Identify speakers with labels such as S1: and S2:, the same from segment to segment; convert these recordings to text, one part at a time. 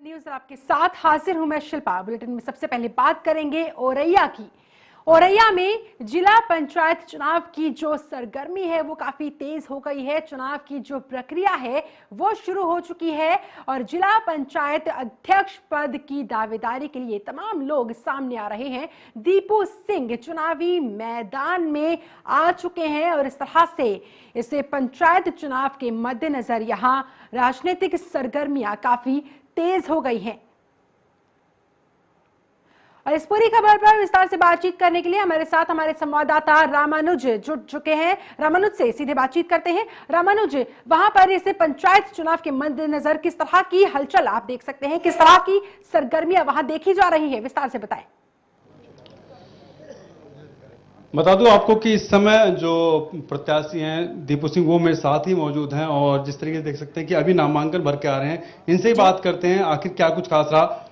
S1: News आपके साथ हाजिर हूं मैं शिल्पा। बुलेटिन में सबसे पहले बात करेंगे औरैया की। औरैया में जिला पंचायत चुनाव की जो सरगर्मी है वो काफी तेज हो गई है। चुनाव की जो प्रक्रिया है वो शुरू हो चुकी है और जिला पंचायत अध्यक्ष पद की दावेदारी के लिए तमाम लोग सामने आ रहे हैं। दीपू सिंह चुनावी मैदान में आ चुके हैं और इस तरह से इसे पंचायत चुनाव के मद्देनजर यहां राजनीतिक सरगर्मियां काफी तेज हो गई हैं। और इस पूरी खबर पर विस्तार से बातचीत करने के लिए हमारे साथ हमारे संवाददाता रामानुज जुट चुके हैं। रामानुज से सीधे बातचीत करते हैं। रामानुज, वहां पर इसे पंचायत चुनाव के मद्देनजर किस तरह की हलचल आप देख सकते हैं, किस तरह की सरगर्मियां वहां देखी जा रही है, विस्तार से बताएं।
S2: बता दूं आपको कि इस समय जो प्रत्याशी हैं दीपू सिंह वो मेरे साथ ही मौजूद हैं और जिस तरीके से देख सकते हैं कि अभी नामांकन भर के आ रहे हैं, इनसे ही बात करते हैं आखिर क्या कुछ खास रहा।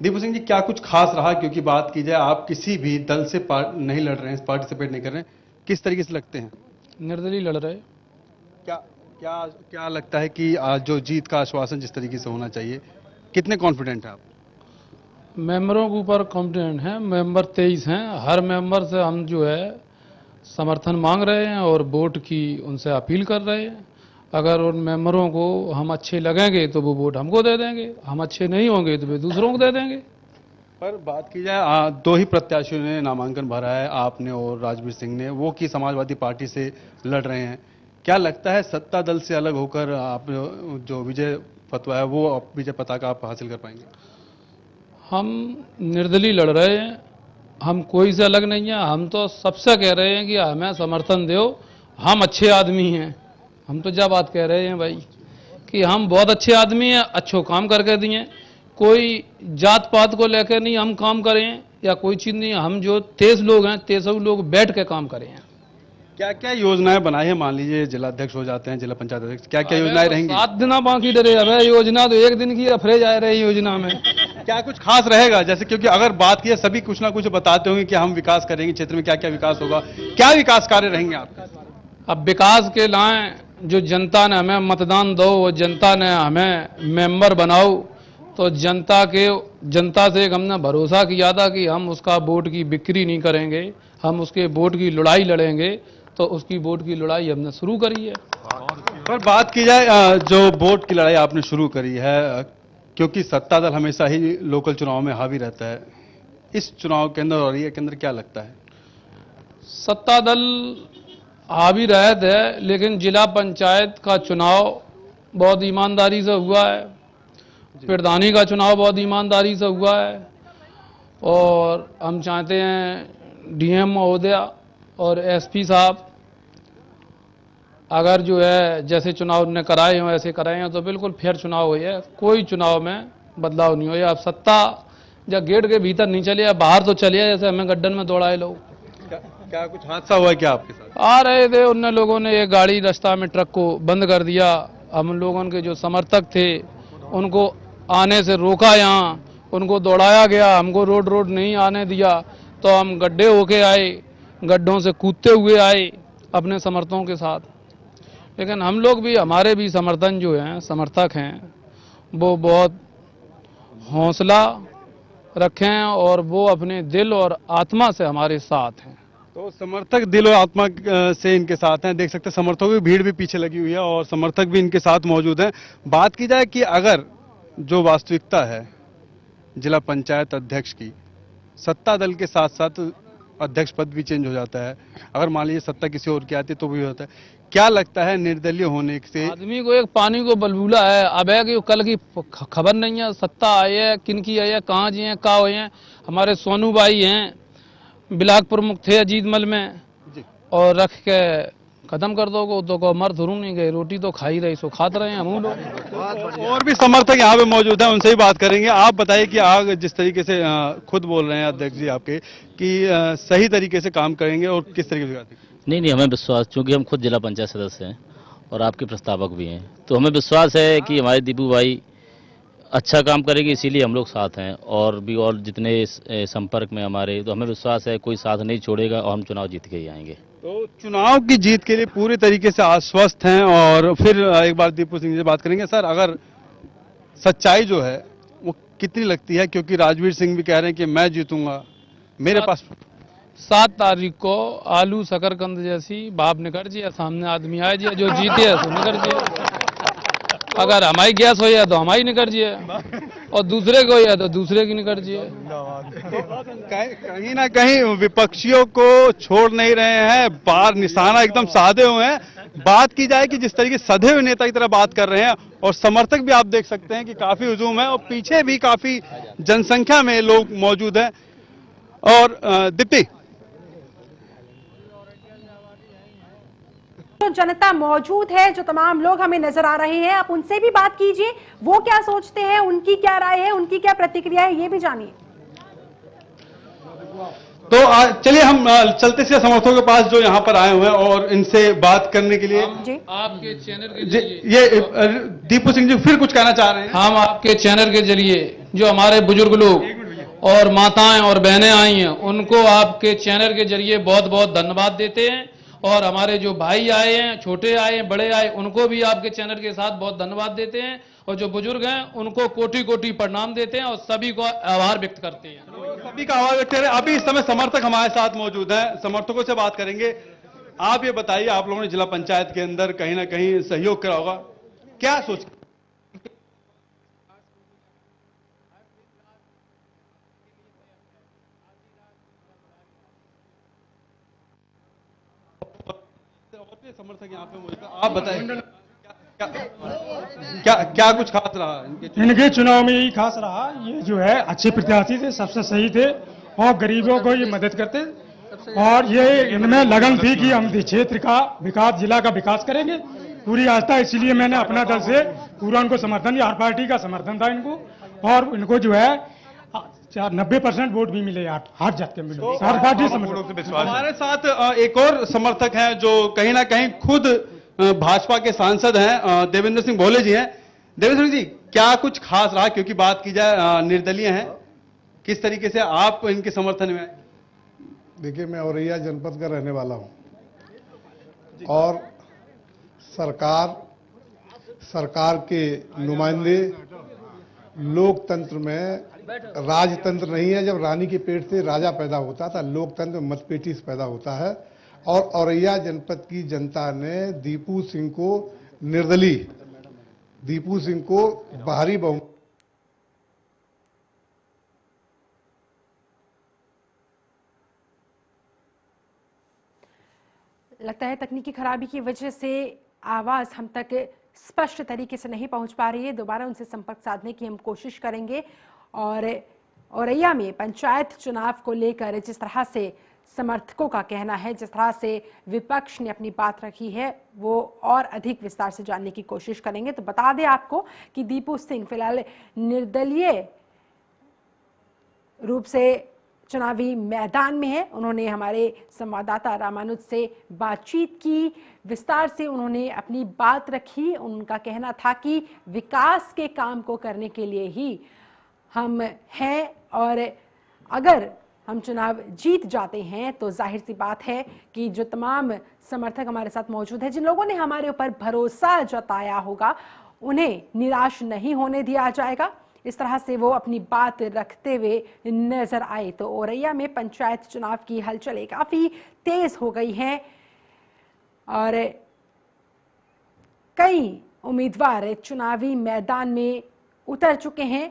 S2: दीपू सिंह जी, क्या कुछ खास रहा? क्योंकि बात की जाए आप किसी भी दल से नहीं लड़ रहे हैं, पार्टिसिपेट नहीं कर रहे हैं, किस तरीके से लगते हैं?
S3: निर्दलीय लड़ रहे।
S2: क्या क्या क्या लगता है कि आज जो जीत का आश्वासन जिस तरीके से होना चाहिए, कितने कॉन्फिडेंट हैं आप?
S3: मेंबरों के ऊपर कॉन्फिडेंट हैं। मेंबर 23 हैं। हर मेंबर से हम जो है समर्थन मांग रहे हैं और वोट की उनसे अपील कर रहे हैं। अगर उन मेंबरों को हम अच्छे लगेंगे तो वो वोट हमको दे देंगे, हम अच्छे नहीं होंगे तो वे दूसरों को दे देंगे।
S2: पर बात की जाए दो ही प्रत्याशियों ने नामांकन भरा है, आपने और राजवीर सिंह ने, वो की समाजवादी पार्टी से लड़ रहे हैं। क्या लगता है सत्ता दल से अलग होकर आप जो विजय फतवा है वो विजय पताका आप हासिल कर पाएंगे?
S3: हम निर्दलीय लड़ रहे हैं, हम कोई से अलग नहीं है। हम तो सबसे कह रहे हैं कि हमें समर्थन दो, हम अच्छे आदमी हैं। हम तो जब बात कह रहे हैं भाई कि हम बहुत अच्छे आदमी हैं, अच्छो काम करके दिए, कोई जात पात को लेकर नहीं हम काम करें या कोई चीज नहीं। हम जो 23 लोग हैं 23 लोग बैठ के काम करें।
S2: क्या क्या योजनाएं बनाई है? मान लीजिए जिला अध्यक्ष हो जाते हैं, जिला पंचायत अध्यक्ष, क्या क्या योजनाएं रहेंगी?
S3: 7 दिन बाकी डरे अब योजना तो एक दिन की अफरेज आ रही योजना में।
S2: क्या कुछ खास रहेगा? जैसे क्योंकि अगर बात की सभी कुछ ना कुछ बताते होंगे कि हम विकास करेंगे, क्षेत्र में क्या क्या विकास होगा, क्या विकास कार्य रहेंगे आपके?
S3: अब विकास के लाए जो जनता ने हमें मतदान दो, वो जनता ने हमें मेंबर बनाओ, तो जनता से एक हमने भरोसा किया था कि हम उसका वोट की बिक्री नहीं करेंगे, हम उसके वोट की लड़ाई लड़ेंगे। तो उसकी वोट की लड़ाई हमने शुरू करी है।
S2: पर बात की जाए जो वोट की लड़ाई आपने शुरू करी है, क्योंकि सत्ता दल हमेशा ही लोकल चुनाव में हावी रहता है, इस चुनाव के अंदर और ये के अंदर क्या लगता है?
S3: सत्ता दल हावी रहत है, लेकिन जिला पंचायत का चुनाव बहुत ईमानदारी से हुआ है, प्रधानी का चुनाव बहुत ईमानदारी से हुआ है और हम चाहते हैं डीएम महोदया और एसपी साहब अगर जो है जैसे चुनाव ने कराए हो ऐसे कराए हैं तो बिल्कुल फेयर चुनाव हुई है, कोई चुनाव में बदलाव नहीं हुआ। अब सत्ता जब गेट के भीतर नहीं चले, बाहर तो चले, जैसे हमें गड्ढन में दौड़ाए लोग।
S2: क्या कुछ हादसा हुआ क्या आपके साथ?
S3: आ रहे थे, उन लोगों ने एक गाड़ी रास्ता में ट्रक को बंद कर दिया। हम लोगों के जो समर्थक थे उनको आने से रोका, यहाँ उनको दौड़ाया गया, हमको रोड नहीं आने दिया, तो हम गड्ढे होके आए, गड्ढों से कूदते हुए आए अपने समर्थकों के साथ। लेकिन हम लोग भी, हमारे भी समर्थन जो हैं, समर्थक हैं, वो बहुत हौसला रखें और वो अपने दिल और आत्मा से हमारे साथ हैं।
S2: तो समर्थक दिल और आत्मा से इनके साथ हैं। देख सकते हैं समर्थकों की भीड़ भी पीछे लगी हुई है और समर्थक भी इनके साथ मौजूद हैं। बात की जाए कि अगर जो वास्तविकता है जिला पंचायत अध्यक्ष की, सत्ता दल के साथ साथ अध्यक्ष पद भी चेंज हो जाता है, अगर मान लीजिए सत्ता किसी और की आती है तो भी होता है। क्या लगता है निर्दलीय होने से?
S3: आदमी को एक पानी को बलबूला है, अब है कि कल की खबर नहीं है, सत्ता आई है, किन की आई है, कहाँ जी है, कहाँ हुए हैं। हमारे सोनू भाई हैं, ब्लॉक प्रमुख थे अजीतमल में, और रख के खत्म कर दो तो मर थोड़ू नहीं गए, रोटी तो खा ही रही, सो खाते रहे हम लोग।
S2: और भी समर्थक यहाँ पे मौजूद हैं, उनसे ही बात करेंगे। आप बताइए कि आप जिस तरीके से खुद बोल रहे हैं अध्यक्ष जी आपके कि सही तरीके से काम करेंगे और किस तरीके से?
S4: नहीं, हमें विश्वास, चूंकि हम खुद जिला पंचायत सदस्य हैं और आपके प्रस्तावक भी हैं, तो हमें विश्वास है कि हमारे दीपू भाई अच्छा काम करेंगे, इसीलिए हम लोग साथ हैं। और भी और जितने संपर्क में हमारे, तो हमें विश्वास है कोई साथ नहीं छोड़ेगा और हम चुनाव जीत के ही आएंगे।
S2: तो चुनाव की जीत के लिए पूरे तरीके से आश्वस्त हैं। और फिर एक बार दीपू सिंह से बात करेंगे। सर, अगर सच्चाई जो है कितनी लगती है? क्योंकि राजवीर सिंह भी कह रहे हैं कि मैं जीतूंगा, मेरे पास
S3: 7 तारीख को आलू शकरकंद जैसी भाप निकल जिया, सामने आदमी आए जिया, जो जीते है तो निकल जिया। अगर हमारी गैस हो जाए तो हमारी निकल जिया, और दूसरे को हो जाए तो दूसरे की निकल जिया।
S2: कहीं ना कहीं विपक्षियों को छोड़ नहीं रहे हैं, बार निशाना एकदम साधे हुए हैं। बात की जाए कि जिस तरीके सधे हुए नेता की तरह बात कर रहे हैं, और समर्थक भी आप देख सकते हैं कि काफी हुजूम है, और पीछे भी काफी जनसंख्या में लोग मौजूद हैं। और दीप्ति,
S1: जो जनता मौजूद है, जो तमाम लोग हमें नजर आ रहे हैं, आप उनसे भी बात कीजिए, वो क्या सोचते हैं, उनकी क्या राय है, उनकी क्या प्रतिक्रिया है, ये भी जानिए।
S2: तो चलिए हम चलते से समर्थकों के पास जो यहाँ पर आए हुए हैं और इनसे बात करने के लिए।
S1: जी,
S3: आपके चैनल के
S2: ये दीपू सिंह जी फिर कुछ कहना चाह रहे हैं?
S3: हम आपके चैनल के जरिए जो हमारे बुजुर्ग लोग और माताएं और बहनें आई हैं, उनको आपके चैनल के जरिए बहुत बहुत धन्यवाद देते हैं। और हमारे जो भाई आए हैं, छोटे आए हैं, बड़े आए, उनको भी आपके चैनल के साथ बहुत धन्यवाद देते हैं। और जो बुजुर्ग हैं उनको कोटि कोटि प्रणाम देते हैं और सभी को आभार व्यक्त करते हैं।
S2: सभी का आभार व्यक्त करें। अभी इस समय समर्थक हमारे साथ मौजूद हैं, समर्थकों से बात करेंगे। आप ये बताइए, आप लोगों ने जिला पंचायत के अंदर कहीं ना कहीं सहयोग करा होगा, क्या सोच? समर्थक यहाँ पे मौजूद है, आप बताइए क्या कुछ खास रहा
S5: इनके चुनाव में? यही खास रहा, ये जो है अच्छे प्रत्याशी थे, सबसे सही थे और गरीबों को ये मदद करते, और ये इनमें लगन थी कि हम क्षेत्र का विकास, जिला का विकास करेंगे, पूरी आस्था। इसीलिए मैंने अपना दल से पूरा उनको समर्थन दिया, हर पार्टी का समर्थन था इनको, और इनको जो है 90% वोट भी मिले, 8 जात के मिले, हर पार्टी समर्थन।
S2: हमारे साथ एक और समर्थक हैं जो कहीं ना कहीं खुद भाजपा के सांसद हैं, देवेंद्र सिंह भोले जी हैं। देवेंद्र सिंह जी, क्या कुछ खास रहा? क्योंकि बात की जाए निर्दलीय हैं, किस तरीके से आप इनके समर्थन में आए?
S6: देखिए, मैं औरैया जनपद का रहने वाला हूं, और सरकार के नुमाइंदे, लोकतंत्र में राजतंत्र नहीं है। जब रानी के पेट से राजा पैदा होता था, लोकतंत्र मतपेटी से पैदा होता है। और औरैया जनपद की जनता ने दीपू सिंह को निर्दलीय, दीपू सिंह को बाहरी बहुमत,
S1: लगता है तकनीकी खराबी की वजह से आवाज हम तक स्पष्ट तरीके से नहीं पहुंच पा रही है। दोबारा उनसे संपर्क साधने की हम कोशिश करेंगे। और औरैया में पंचायत चुनाव को लेकर जिस तरह से समर्थकों का कहना है, जिस तरह से विपक्ष ने अपनी बात रखी है, वो और अधिक विस्तार से जानने की कोशिश करेंगे। तो बता दें आपको कि दीपू सिंह फिलहाल निर्दलीय रूप से चुनावी मैदान में है। उन्होंने हमारे संवाददाता रामानुज से बातचीत की, विस्तार से उन्होंने अपनी बात रखी। उनका कहना था कि विकास के काम को करने के लिए ही हम हैं, और अगर हम चुनाव जीत जाते हैं तो जाहिर सी बात है कि जो तमाम समर्थक हमारे साथ मौजूद हैं, जिन लोगों ने हमारे ऊपर भरोसा जताया होगा, उन्हें निराश नहीं होने दिया जाएगा। इस तरह से वो अपनी बात रखते हुए नजर आए। तो औरैया में पंचायत चुनाव की हलचलें काफी तेज हो गई हैं और कई उम्मीदवार चुनावी मैदान में उतर चुके हैं।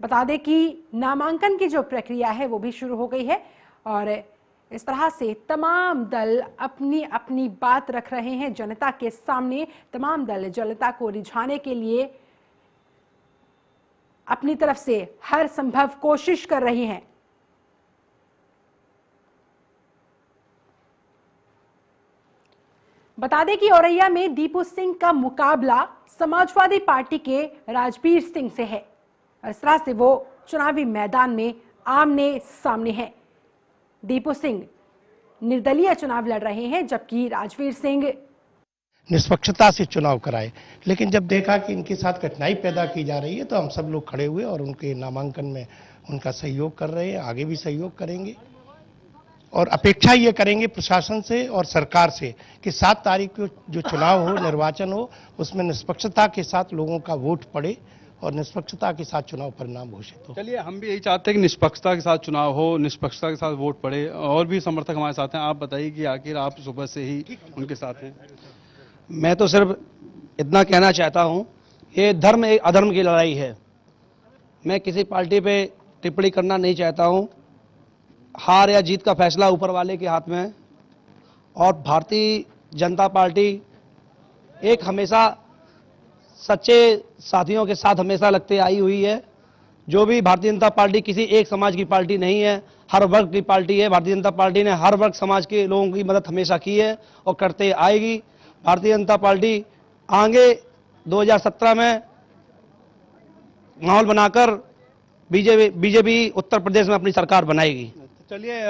S1: बता दें कि नामांकन की जो प्रक्रिया है वो भी शुरू हो गई है, और इस तरह से तमाम दल अपनी अपनी बात रख रहे हैं जनता के सामने। तमाम दल जनता को रिझाने के लिए अपनी तरफ से हर संभव कोशिश कर रही हैं। बता दें कि औरैया में दीपू सिंह का मुकाबला समाजवादी पार्टी के राजवीर सिंह से है, और इस तरह से वो चुनावी मैदान में आमने सामने हैं। दीपू सिंह निर्दलीय चुनाव लड़ रहे हैं, जबकि राजवीर सिंह
S7: निष्पक्षता से चुनाव कराए। लेकिन जब देखा कि इनके साथ कठिनाई पैदा की जा रही है, तो हम सब लोग खड़े हुए और उनके नामांकन में उनका सहयोग कर रहे हैं, आगे भी सहयोग करेंगे। और अपेक्षा ये करेंगे प्रशासन से और सरकार से कि 7 तारीख को जो चुनाव हो, निर्वाचन हो, उसमें निष्पक्षता के साथ लोगों का वोट पड़े और निष्पक्षता के साथ चुनाव परिणाम घोषित हो।
S2: चलिए, हम भी यही चाहते हैं कि निष्पक्षता के साथ चुनाव हो, निष्पक्षता के साथ वोट पड़े। और भी समर्थक हमारे साथ हैं, आप बताइए कि आखिर आप सुबह से ही उनके साथ हैं।
S8: मैं तो सिर्फ इतना कहना चाहता हूं, ये धर्म एक अधर्म की लड़ाई है। मैं किसी पार्टी पे टिप्पणी करना नहीं चाहता हूं। हार या जीत का फैसला ऊपर वाले के हाथ में है और भारतीय जनता पार्टी एक हमेशा सच्चे साथियों के साथ हमेशा लगते आई हुई है। जो भी भारतीय जनता पार्टी किसी एक समाज की पार्टी नहीं है, हर वर्ग की पार्टी है। भारतीय जनता पार्टी ने हर वर्ग समाज के लोगों की मदद हमेशा की है और करते आएगी। भारतीय जनता पार्टी आगे 2017 में माहौल बनाकर बीजेपी उत्तर प्रदेश में अपनी सरकार बनाएगी।
S2: चलिए,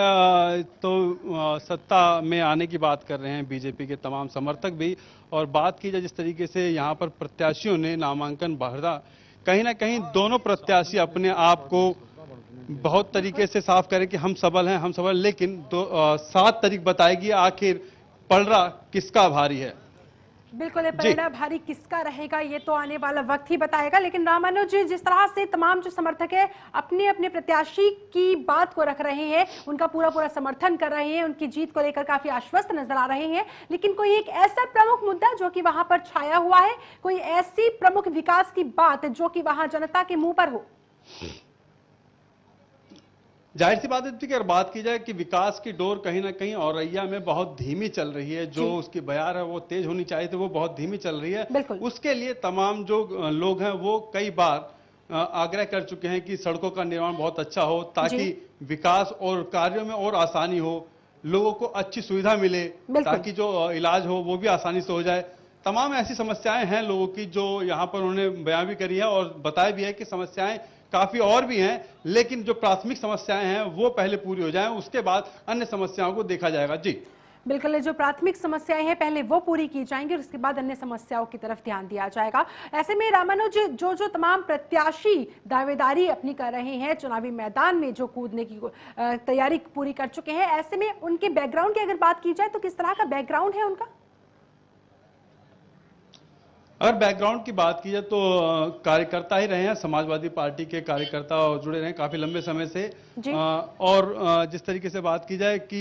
S2: सत्ता में आने की बात कर रहे हैं बीजेपी के तमाम समर्थक भी। और बात की जाए जिस तरीके से यहाँ पर प्रत्याशियों ने नामांकन भरा, कहीं ना कहीं दोनों प्रत्याशी अपने आप को बहुत तरीके से साफ करें कि हम सबल हैं, हम सबल। लेकिन 7 तारीख बताएगी आखिर पलड़ा किसका भारी है।
S1: बिल्कुल, ये पलड़ा भारी किसका रहेगा ये तो आने वाला वक्त ही बताएगा। लेकिन रामानुज जी, जिस तरह से तमाम जो समर्थक है अपने अपने प्रत्याशी की बात को रख रहे हैं, उनका पूरा पूरा समर्थन कर रहे हैं, उनकी जीत को लेकर काफी आश्वस्त नजर आ रहे हैं, लेकिन कोई एक ऐसा प्रमुख मुद्दा जो कि वहां पर छाया हुआ है, कोई ऐसी प्रमुख विकास की बात जो कि वहां जनता के मुंह पर हो?
S2: जाहिर सी बात है कि अगर बात की जाए कि विकास की डोर कहीं ना कहीं औरैया में बहुत धीमी चल रही है। जो उसकी बयार है वो तेज होनी चाहिए थी, वो बहुत धीमी चल रही है। उसके लिए तमाम जो लोग हैं वो कई बार आग्रह कर चुके हैं कि सड़कों का निर्माण बहुत अच्छा हो, ताकि विकास और कार्यों में और आसानी हो, लोगों को अच्छी सुविधा मिले, ताकि जो इलाज हो वो भी आसानी से हो जाए। तमाम ऐसी समस्याएं हैं लोगों की जो यहाँ पर उन्होंने बयां भी करी है और बताया भी है कि समस्याएं काफी और भी हैं, लेकिन जो प्राथमिक समस्याएं हैं वो पहले पूरी हो जाएं, उसके बाद अन्य समस्याओं को देखा जाएगा। जी
S1: बिल्कुल, जो प्राथमिक समस्याएं हैं पहले वो पूरी की जाएंगी और उसके बाद अन्य समस्याओं की तरफ ध्यान दिया जाएगा। ऐसे में रामानुज, जो तमाम प्रत्याशी दावेदारी अपनी कर रहे हैं, चुनावी मैदान में जो कूदने की तैयारी पूरी कर चुके हैं, ऐसे में उनके बैकग्राउंड की अगर बात की जाए तो किस तरह का बैकग्राउंड है उनका?
S2: अगर बैकग्राउंड की बात की जाए तो कार्यकर्ता ही रहे हैं, समाजवादी पार्टी के कार्यकर्ता जुड़े रहे हैं काफी लंबे समय से। और जिस तरीके से बात की जाए कि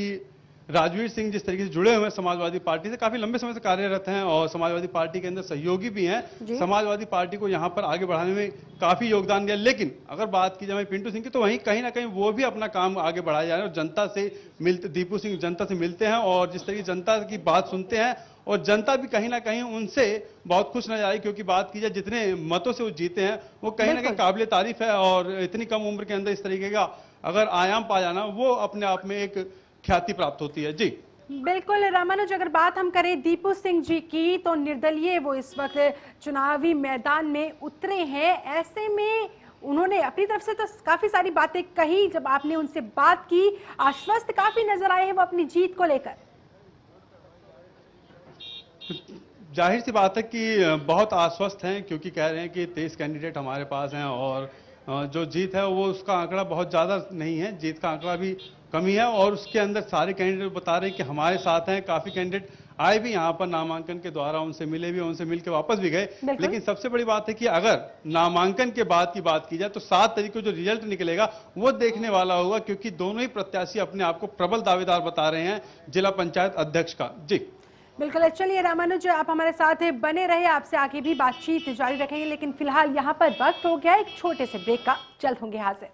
S2: राजवीर सिंह जिस तरीके से जुड़े हुए हैं समाजवादी पार्टी से, काफी लंबे समय से कार्यरत हैं और समाजवादी पार्टी के अंदर सहयोगी भी हैं। समाजवादी पार्टी को यहां पर आगे बढ़ाने में काफी योगदान दिया। लेकिन अगर बात की जाए पिंटू सिंह की, तो वहीं कहीं ना कहीं वो भी अपना काम आगे बढ़ाया जा रहे हैं और जनता से मिलते, दीपू सिंह जनता से मिलते हैं और जिस तरीके जनता की बात सुनते हैं और जनता भी कहीं ना कहीं उनसे बहुत खुश नजर आई। क्योंकि बात की जाए जितने मतों से वो जीते हैं वो कहीं ना कहीं काबिले तारीफ है और इतनी कम उम्र के अंदर इस तरीके का अगर आयाम पा जाना वो अपने आप में एक ख्याति प्राप्त होती है। जी
S1: बिल्कुल रामानुज, अगर बात हम करें दीपू सिंह जी की, तो निर्दलीय वो इस वक्त चुनावी मैदान में उतरे हैं। ऐसे में उन्होंने अपनी तरफ से तो काफी सारी बातें कही, जब आपने उनसे बात की आश्वस्त काफी नजर आए हैं वो अपनी जीत को लेकर।
S2: जाहिर सी बात है कि बहुत आश्वस्त हैं, क्योंकि कह रहे हैं कि 23 कैंडिडेट हमारे पास हैं और जो जीत है वो उसका आंकड़ा बहुत ज्यादा नहीं है, जीत का आंकड़ा भी कमी है। और उसके अंदर सारे कैंडिडेट बता रहे हैं कि हमारे साथ हैं। काफी कैंडिडेट आए भी यहाँ पर नामांकन के द्वारा, उनसे मिले भी, उनसे मिलकर वापस भी गए। लेकिन सबसे बड़ी बात है कि अगर नामांकन के बाद की बात की जाए तो 7 तारीख को जो रिजल्ट निकलेगा वो देखने वाला होगा, क्योंकि दोनों ही प्रत्याशी अपने आप को प्रबल दावेदार बता रहे हैं जिला पंचायत अध्यक्ष का। जी
S1: बिल्कुल, चलिए रामानुज, आप हमारे साथ बने रहे, आपसे आगे भी बातचीत जारी रखेंगे, लेकिन फिलहाल यहाँ पर वक्त हो गया एक छोटे से ब्रेक का। जल्द होंगे हाजिर।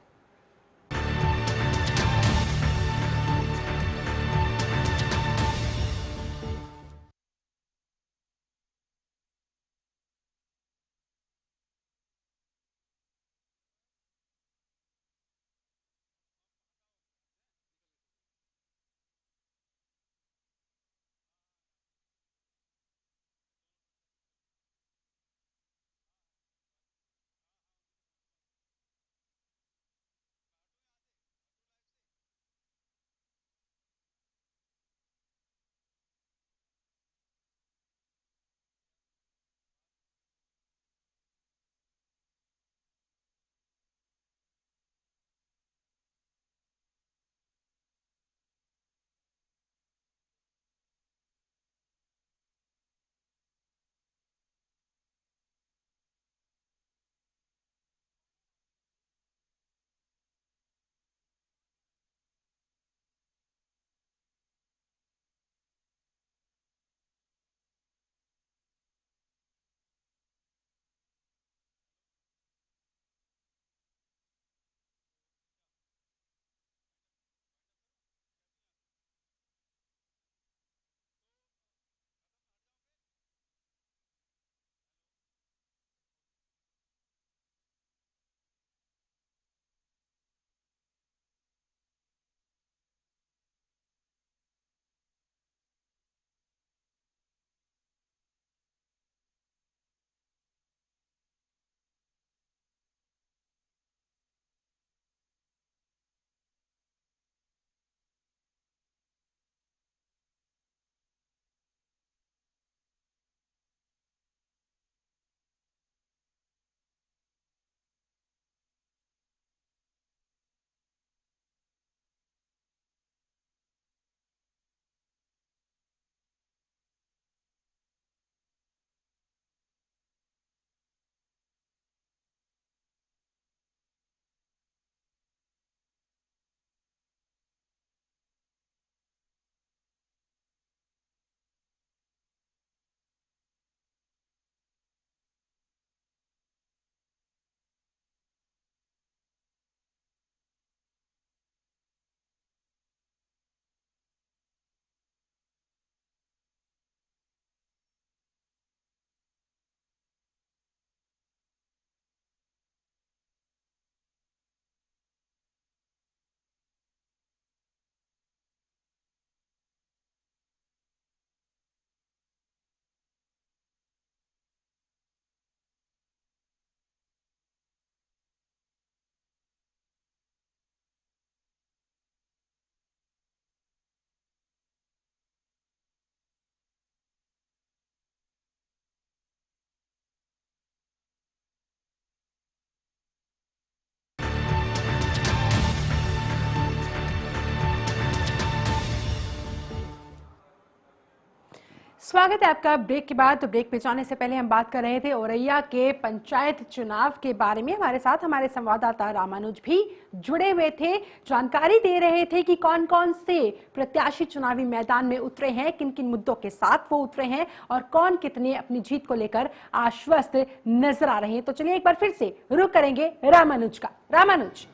S1: स्वागत है आपका ब्रेक के बाद। तो ब्रेक पे जाने से पहले हम बात कर रहे थे औरैया के पंचायत चुनाव के बारे में। हमारे साथ हमारे संवाददाता रामानुज भी जुड़े हुए थे, जानकारी दे रहे थे कि कौन कौन से प्रत्याशी चुनावी मैदान में उतरे हैं, किन किन मुद्दों के साथ वो उतरे हैं और कौन कितने अपनी जीत को लेकर आश्वस्त नजर आ रहे हैं। तो चलिए एक बार फिर से रुख करेंगे रामानुज का। रामानुज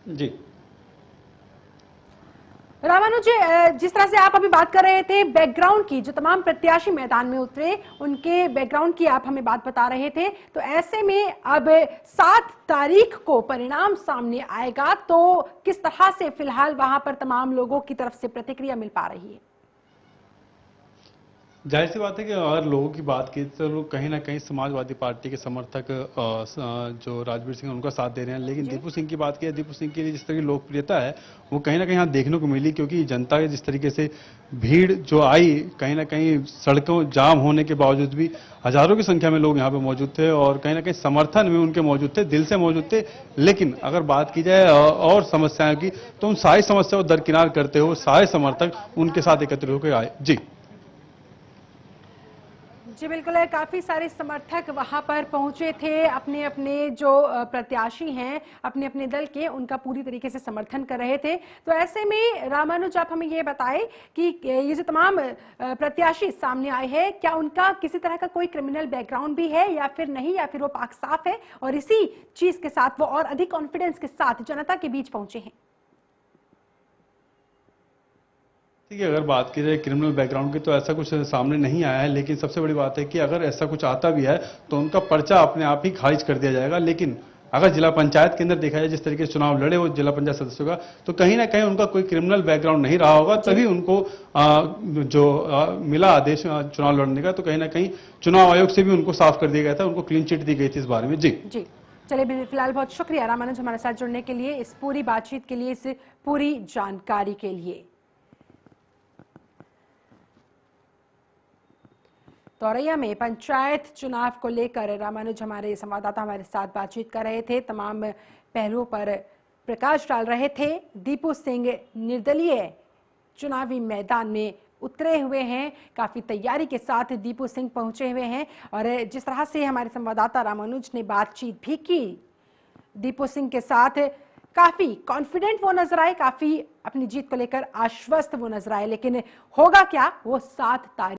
S2: जी,
S1: रामानुज, जिस तरह से आप अभी बात कर रहे थे बैकग्राउंड की, जो तमाम प्रत्याशी मैदान में उतरे उनके बैकग्राउंड की आप हमें बात बता रहे थे, तो ऐसे में अब 7 तारीख को परिणाम सामने आएगा, तो किस तरह से फिलहाल वहां पर तमाम लोगों की तरफ से प्रतिक्रिया मिल पा रही है?
S2: जाहिर सी बात है कि अगर लोगों की बात की तो लोग कहीं ना कहीं समाजवादी पार्टी के समर्थक जो राजवीर सिंह उनका साथ दे रहे हैं, लेकिन दीपू सिंह की बात की, दीपू सिंह की जिस तरह की लोकप्रियता है वो कहीं ना कहीं यहाँ देखने को मिली, क्योंकि जनता के जिस तरीके से भीड़ जो आई, कहीं ना कहीं सड़कों जाम होने के बावजूद भी हजारों की संख्या में लोग यहाँ पे मौजूद थे और कहीं ना कहीं समर्थन में उनके मौजूद थे, दिल से मौजूद थे। लेकिन अगर बात की जाए और समस्याओं की, तो उन सारी समस्याओं को दरकिनार करते हुए सारे समर्थक उनके साथ एकत्रित होकर आए। जी
S1: जी बिल्कुल है, काफी सारे समर्थक वहां पर पहुंचे थे, अपने अपने जो प्रत्याशी हैं अपने अपने दल के, उनका पूरी तरीके से समर्थन कर रहे थे। तो ऐसे में रामानुज, आप हमें ये बताएं कि ये जो तमाम प्रत्याशी सामने आए हैं, क्या उनका किसी तरह का कोई क्रिमिनल बैकग्राउंड भी है या फिर नहीं, या फिर वो पाक साफ है और इसी चीज के साथ वो और अधिक कॉन्फिडेंस के साथ जनता के बीच पहुंचे हैं?
S2: ठीक है, अगर बात की जाए क्रिमिनल बैकग्राउंड की तो ऐसा कुछ सामने नहीं आया है, लेकिन सबसे बड़ी बात है कि अगर ऐसा कुछ आता भी है तो उनका पर्चा अपने आप ही खारिज कर दिया जाएगा। लेकिन अगर जिला पंचायत के अंदर देखा जाए जिस तरीके से चुनाव लड़े वो जिला पंचायत सदस्यों का, तो कहीं ना कहीं उनका कोई क्रिमिनल बैकग्राउंड नहीं रहा होगा, तभी उनको मिला आदेश चुनाव लड़ने का। तो कहीं ना कहीं चुनाव आयोग से भी उनको साफ कर दिया गया था, उनको क्लीन चिट दी गई थी इस बारे में। जी
S1: जी चलिए, फिलहाल बहुत शुक्रिया रामानुज हमारे साथ जुड़ने के लिए, इस पूरी बातचीत के लिए, इस पूरी जानकारी के लिए। तो औरैया में पंचायत चुनाव को लेकर रामानुज हमारे संवाददाता हमारे साथ बातचीत कर रहे थे, तमाम पहलुओं पर प्रकाश डाल रहे थे। दीपू सिंह निर्दलीय चुनावी मैदान में उतरे हुए हैं, काफी तैयारी के साथ दीपू सिंह पहुंचे हुए हैं और जिस तरह से हमारे संवाददाता रामानुज ने बातचीत भी की दीपू सिंह के साथ, काफी कॉन्फिडेंट वो नजर आए, काफी अपनी जीत को लेकर आश्वस्त वो नजर आए। लेकिन होगा क्या वो 7 तारीख